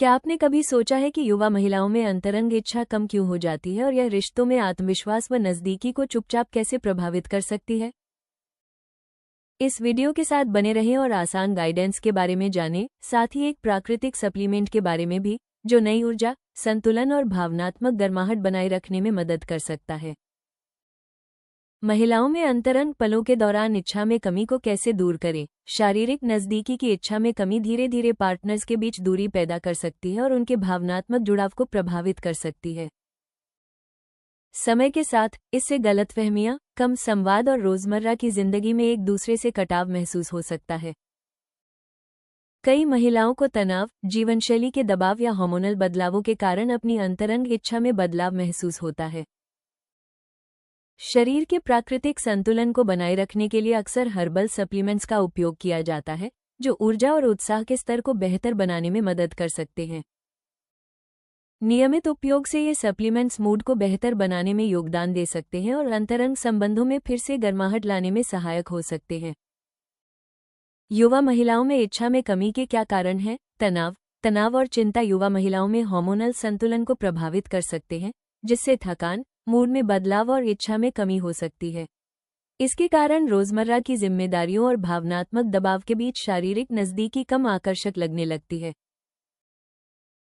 क्या आपने कभी सोचा है कि युवा महिलाओं में अंतरंग इच्छा कम क्यों हो जाती है और यह रिश्तों में आत्मविश्वास व नज़दीकी को चुपचाप कैसे प्रभावित कर सकती है? इस वीडियो के साथ बने रहें और आसान गाइडेंस के बारे में जानें, साथ ही एक प्राकृतिक सप्लीमेंट के बारे में भी, जो नई ऊर्जा, संतुलन और भावनात्मक गर्माहट बनाए रखने में मदद कर सकता है। महिलाओं में अंतरंग पलों के दौरान इच्छा में कमी को कैसे दूर करें? शारीरिक नज़दीकी की इच्छा में कमी धीरे धीरे पार्टनर्स के बीच दूरी पैदा कर सकती है और उनके भावनात्मक जुड़ाव को प्रभावित कर सकती है। समय के साथ इससे गलतफहमियां, कम संवाद और रोजमर्रा की जिंदगी में एक दूसरे से कटाव महसूस हो सकता है। कई महिलाओं को तनाव, जीवनशैली के दबाव या हार्मोनल बदलावों के कारण अपनी अंतरंग इच्छा में बदलाव महसूस होता है। शरीर के प्राकृतिक संतुलन को बनाए रखने के लिए अक्सर हर्बल सप्लीमेंट्स का उपयोग किया जाता है, जो ऊर्जा और उत्साह के स्तर को बेहतर बनाने में मदद कर सकते हैं। नियमित उपयोग से ये सप्लीमेंट्स मूड को बेहतर बनाने में योगदान दे सकते हैं और अंतरंग संबंधों में फिर से गर्माहट लाने में सहायक हो सकते हैं। युवा महिलाओं में इच्छा में कमी के क्या कारण हैं? तनाव और चिंता युवा महिलाओं में हार्मोनल संतुलन को प्रभावित कर सकते हैं, जिससे थकान, मूड में बदलाव और इच्छा में कमी हो सकती है। इसके कारण रोजमर्रा की जिम्मेदारियों और भावनात्मक दबाव के बीच शारीरिक नज़दीकी कम आकर्षक लगने लगती है।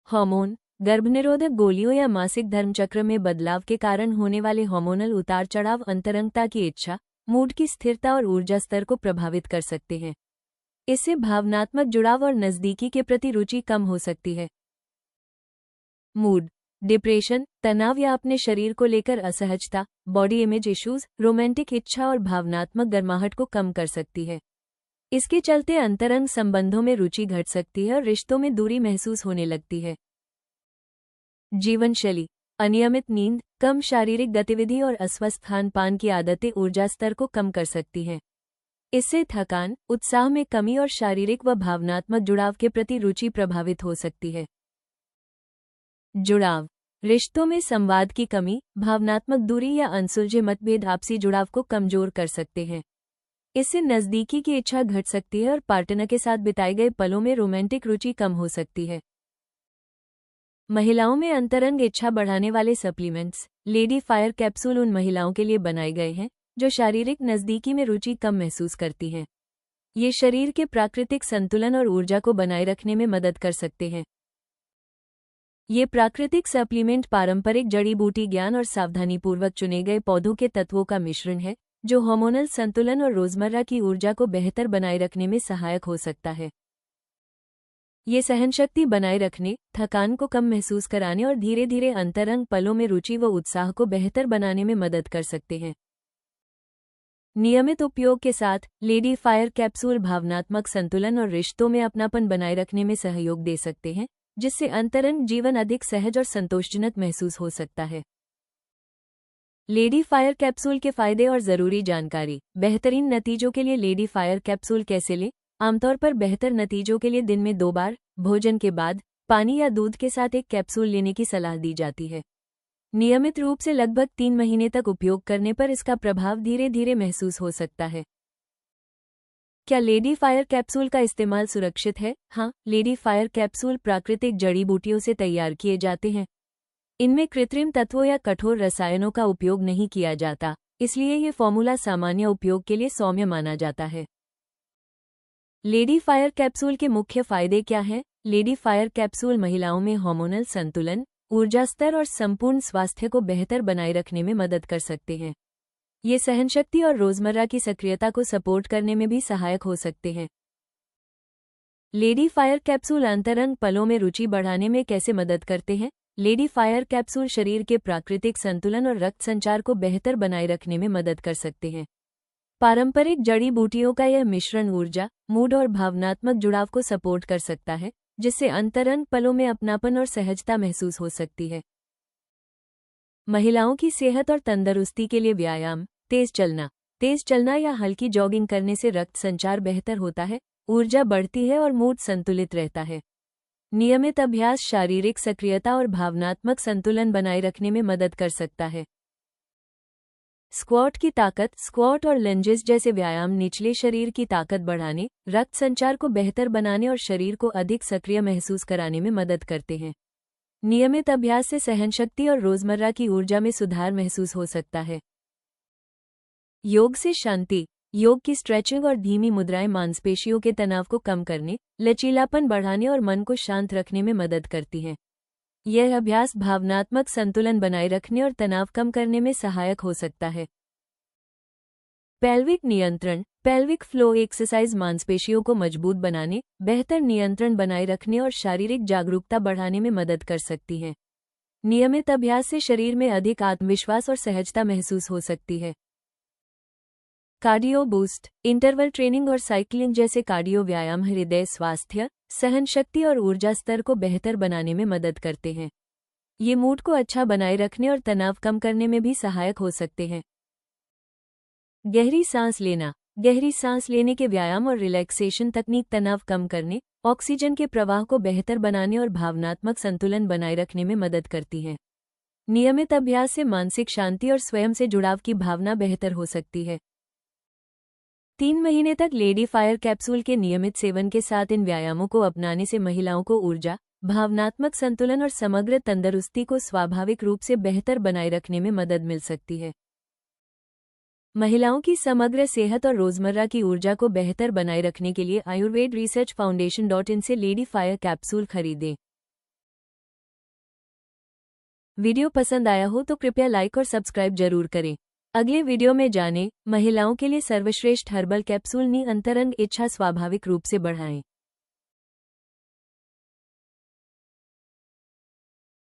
हार्मोन, गर्भनिरोधक गोलियों या मासिक धर्मचक्र में बदलाव के कारण होने वाले हार्मोनल उतार चढ़ाव अंतरंगता की इच्छा, मूड की स्थिरता और ऊर्जा स्तर को प्रभावित कर सकते हैं। इससे भावनात्मक जुड़ाव और नज़दीकी के प्रति रुचि कम हो सकती है। मूड, डिप्रेशन, तनाव या अपने शरीर को लेकर असहजता, बॉडी इमेज इश्यूज, रोमांटिक इच्छा और भावनात्मक गर्माहट को कम कर सकती है। इसके चलते अंतरंग संबंधों में रुचि घट सकती है और रिश्तों में दूरी महसूस होने लगती है। जीवनशैली, अनियमित नींद, कम शारीरिक गतिविधि और अस्वस्थ खान-पान की आदतें ऊर्जा स्तर को कम कर सकती हैं। इससे थकान, उत्साह में कमी और शारीरिक व भावनात्मक जुड़ाव के प्रति रुचि प्रभावित हो सकती है। जुड़ाव, रिश्तों में संवाद की कमी, भावनात्मक दूरी या अनसुलझे मतभेद आपसी जुड़ाव को कमजोर कर सकते हैं। इससे नज़दीकी की इच्छा घट सकती है और पार्टनर के साथ बिताए गए पलों में रोमांटिक रुचि कम हो सकती है। महिलाओं में अंतरंग इच्छा बढ़ाने वाले सप्लीमेंट्स, लेडी फायर कैप्सूल उन महिलाओं के लिए बनाए गए हैं जो शारीरिक नज़दीकी में रुचि कम महसूस करती हैं। ये शरीर के प्राकृतिक संतुलन और ऊर्जा को बनाए रखने में मदद कर सकते हैं। ये प्राकृतिक सप्लीमेंट पारंपरिक जड़ी बूटी ज्ञान और सावधानीपूर्वक चुने गए पौधों के तत्वों का मिश्रण है, जो हार्मोनल संतुलन और रोजमर्रा की ऊर्जा को बेहतर बनाए रखने में सहायक हो सकता है। ये सहनशक्ति बनाए रखने, थकान को कम महसूस कराने और धीरे धीरे अंतरंग पलों में रुचि व उत्साह को बेहतर बनाने में मदद कर सकते हैं। नियमित उपयोग के साथ लेडी फायर कैप्सूल भावनात्मक संतुलन और रिश्तों में अपनापन बनाए रखने में सहयोग दे सकते हैं, जिससे अंतरंग जीवन अधिक सहज और संतोषजनक महसूस हो सकता है। लेडी फायर कैप्सूल के फायदे और जरूरी जानकारी। बेहतरीन नतीजों के लिए लेडी फायर कैप्सूल कैसे लें? आमतौर पर बेहतर नतीजों के लिए दिन में 2 बार, भोजन के बाद, पानी या दूध के साथ एक कैप्सूल लेने की सलाह दी जाती है। नियमित रूप से लगभग 3 महीने तक उपयोग करने पर इसका प्रभाव धीरे धीरे महसूस हो सकता है। क्या लेडी फायर कैप्सूल का इस्तेमाल सुरक्षित है? हाँ, लेडी फायर कैप्सूल प्राकृतिक जड़ी बूटियों से तैयार किए जाते हैं। इनमें कृत्रिम तत्वों या कठोर रसायनों का उपयोग नहीं किया जाता, इसलिए ये फॉर्मूला सामान्य उपयोग के लिए सौम्य माना जाता है। लेडी फायर कैप्सूल के मुख्य फायदे क्या हैं? लेडी फायर कैप्सूल महिलाओं में हार्मोनल संतुलन, ऊर्जा स्तर और संपूर्ण स्वास्थ्य को बेहतर बनाए रखने में मदद कर सकते हैं। ये सहनशक्ति और रोजमर्रा की सक्रियता को सपोर्ट करने में भी सहायक हो सकते हैं। लेडी फायर कैप्सूल अंतरंग पलों में रुचि बढ़ाने में कैसे मदद करते हैं? लेडी फायर कैप्सूल शरीर के प्राकृतिक संतुलन और रक्त संचार को बेहतर बनाए रखने में मदद कर सकते हैं। पारंपरिक जड़ी बूटियों का यह मिश्रण ऊर्जा, मूड और भावनात्मक जुड़ाव को सपोर्ट कर सकता है, जिससे अंतरंग पलों में अपनापन और सहजता महसूस हो सकती है। महिलाओं की सेहत और तंदुरुस्ती के लिए व्यायाम। तेज चलना या हल्की जॉगिंग करने से रक्त संचार बेहतर होता है, ऊर्जा बढ़ती है और मूड संतुलित रहता है। नियमित अभ्यास शारीरिक सक्रियता और भावनात्मक संतुलन बनाए रखने में मदद कर सकता है। स्क्वाट की ताकत। स्क्वाट और लंजेस जैसे व्यायाम निचले शरीर की ताकत बढ़ाने, रक्त संचार को बेहतर बनाने और शरीर को अधिक सक्रिय महसूस कराने में मदद करते हैं। नियमित अभ्यास से सहनशक्ति और रोजमर्रा की ऊर्जा में सुधार महसूस हो सकता है। योग से शांति। योग की स्ट्रेचिंग और धीमी मुद्राएं मांसपेशियों के तनाव को कम करने, लचीलापन बढ़ाने और मन को शांत रखने में मदद करती हैं। यह अभ्यास भावनात्मक संतुलन बनाए रखने और तनाव कम करने में सहायक हो सकता है। पेल्विक नियंत्रण। पेल्विक फ्लो एक्सरसाइज मांसपेशियों को मजबूत बनाने, बेहतर नियंत्रण बनाए रखने और शारीरिक जागरूकता बढ़ाने में मदद कर सकती है। नियमित अभ्यास से शरीर में अधिक आत्मविश्वास और सहजता महसूस हो सकती है। Cardio boost. इंटरवल ट्रेनिंग और साइकिलिंग जैसे कार्डियो व्यायाम हृदय स्वास्थ्य, सहनशक्ति और ऊर्जा स्तर को बेहतर बनाने में मदद करते हैं। ये मूड को अच्छा बनाए रखने और तनाव कम करने में भी सहायक हो सकते हैं। गहरी सांस लेना। गहरी सांस लेने के व्यायाम और रिलैक्सेशन तकनीक तनाव कम करने, ऑक्सीजन के प्रवाह को बेहतर बनाने और भावनात्मक संतुलन बनाए रखने में मदद करती है। नियमित अभ्यास से मानसिक शांति और स्वयं से जुड़ाव की भावना बेहतर हो सकती है। 3 महीने तक लेडी फायर कैप्सूल के नियमित सेवन के साथ इन व्यायामों को अपनाने से महिलाओं को ऊर्जा, भावनात्मक संतुलन और समग्र तंदुरुस्ती को स्वाभाविक रूप से बेहतर बनाए रखने में मदद मिल सकती है। महिलाओं की समग्र सेहत और रोजमर्रा की ऊर्जा को बेहतर बनाए रखने के लिए आयुर्वेद रिसर्च फाउंडेशन.in से लेडी फायर कैप्सूल खरीदें। वीडियो पसंद आया हो तो कृपया लाइक और सब्सक्राइब जरूर करें। अगले वीडियो में जानें, महिलाओं के लिए सर्वश्रेष्ठ हर्बल कैप्सूल नी अंतरंग इच्छा स्वाभाविक रूप से बढ़ाएं।